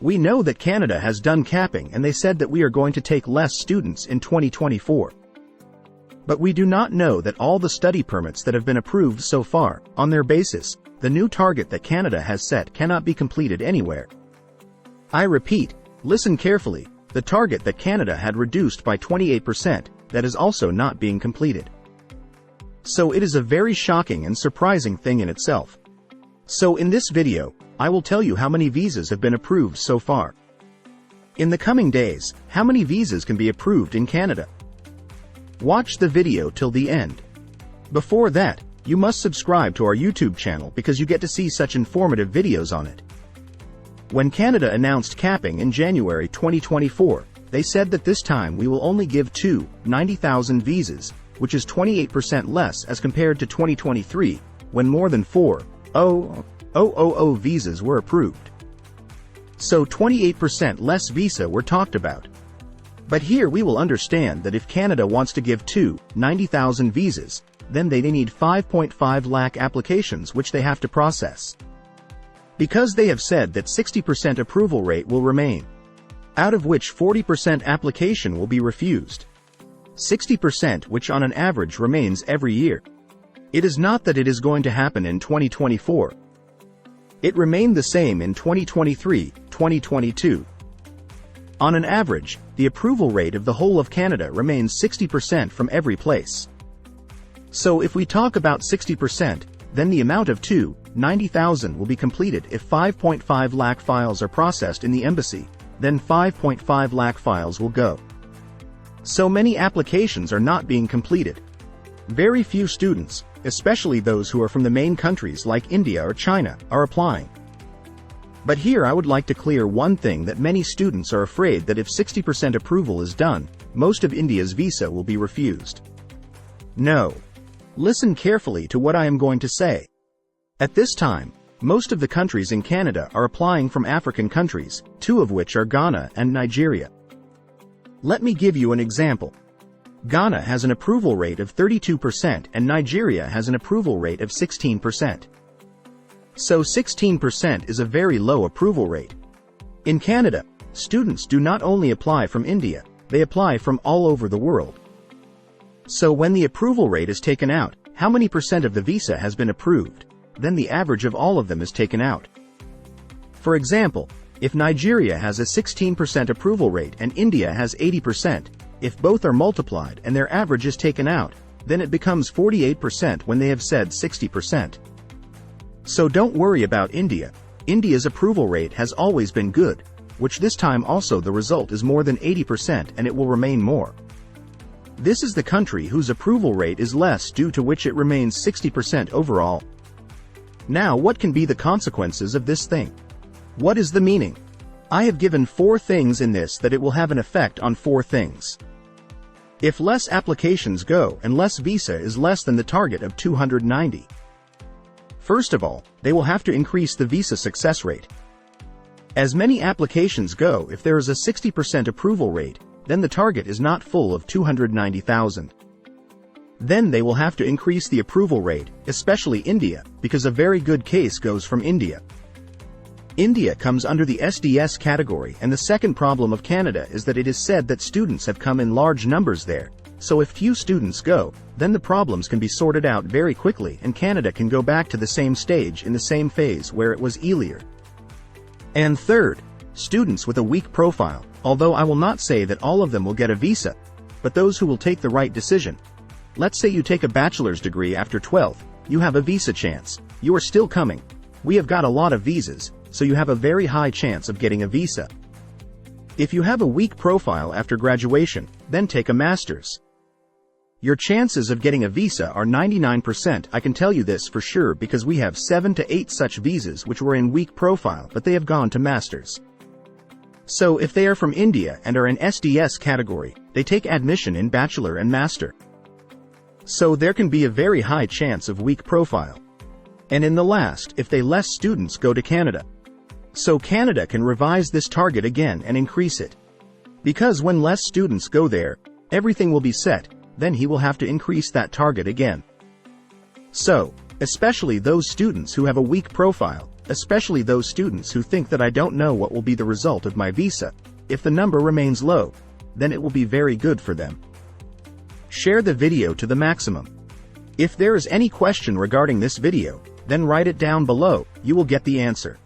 We know that Canada has done capping and they said that we are going to take less students in 2024. But we do not know that all the study permits that have been approved so far, on their basis, the new target that Canada has set cannot be completed anywhere. I repeat, listen carefully, the target that Canada had reduced by 28%, that is also not being completed. So it is a very shocking and surprising thing in itself. So in this video, I will tell you how many visas have been approved so far. In the coming days, how many visas can be approved in Canada? Watch the video till the end. Before that, you must subscribe to our YouTube channel because you get to see such informative videos on it. When Canada announced capping in January 2024, they said that this time we will only give 90,000 visas, which is 28% less as compared to 2023, when more than 4,000 visas were approved. So 28% less visa were talked about. But here we will understand that if Canada wants to give 90,000 visas, then they need 5.5 lakh applications which they have to process. Because they have said that 60% approval rate will remain, out of which 40% application will be refused. 60% which on an average remains every year. It is not that it is going to happen in 2024. It remained the same in 2023, 2022. On an average, the approval rate of the whole of Canada remains 60% from every place. So if we talk about 60%, then the amount of 90,000 will be completed if 5.5 lakh files are processed in the embassy, then 5.5 lakh files will go. So many applications are not being completed. Very few students, especially those who are from the main countries like India or China, are applying. But here I would like to clear one thing that many students are afraid that if 60% approval is done, most of India's visa will be refused. No. Listen carefully to what I am going to say. At this time, most of the countries in Canada are applying from African countries, two of which are Ghana and Nigeria. Let me give you an example. Ghana has an approval rate of 32% and Nigeria has an approval rate of 16%. So 16% is a very low approval rate. In Canada, students do not only apply from India, they apply from all over the world. So when the approval rate is taken out, how many percent of the visa has been approved? Then the average of all of them is taken out. For example, if Nigeria has a 16% approval rate and India has 80%, if both are multiplied and their average is taken out, then it becomes 48% when they have said 60%. So don't worry about India. India's approval rate has always been good, which this time also the result is more than 80% and it will remain more. This is the country whose approval rate is less due to which it remains 60% overall. Now what can be the consequences of this thing? What is the meaning? I have given 4 things in this that it will have an effect on 4 things. If less applications go and less visa is less than the target of 290. First of all, they will have to increase the visa success rate. As many applications go, if there is a 60% approval rate, then the target is not full of 290,000. Then they will have to increase the approval rate, especially India, because a very good case goes from India. India comes under the SDS category, and the second problem of Canada is that it is said that students have come in large numbers there, so if few students go, then the problems can be sorted out very quickly and Canada can go back to the same stage in the same phase where it was earlier. And third, students with a weak profile, although I will not say that all of them will get a visa, but those who will take the right decision. Let's say you take a bachelor's degree after 12th, you have a visa chance, you are still coming. We have got a lot of visas, so you have a very high chance of getting a visa. If you have a weak profile after graduation, then take a master's. Your chances of getting a visa are 99%. I can tell you this for sure because we have 7 to 8 such visas which were in weak profile but they have gone to masters. So if they are from India and are in SDS category, they take admission in bachelor and master. So there can be a very high chance of weak profile. And in the last, if they less students go to Canada. So Canada can revise this target again and increase it. Because when less students go there, everything will be set, then he will have to increase that target again. So, especially those students who have a weak profile, especially those students who think that I don't know what will be the result of my visa. If the number remains low, then it will be very good for them. Share the video to the maximum. If there is any question regarding this video, then write it down below, you will get the answer.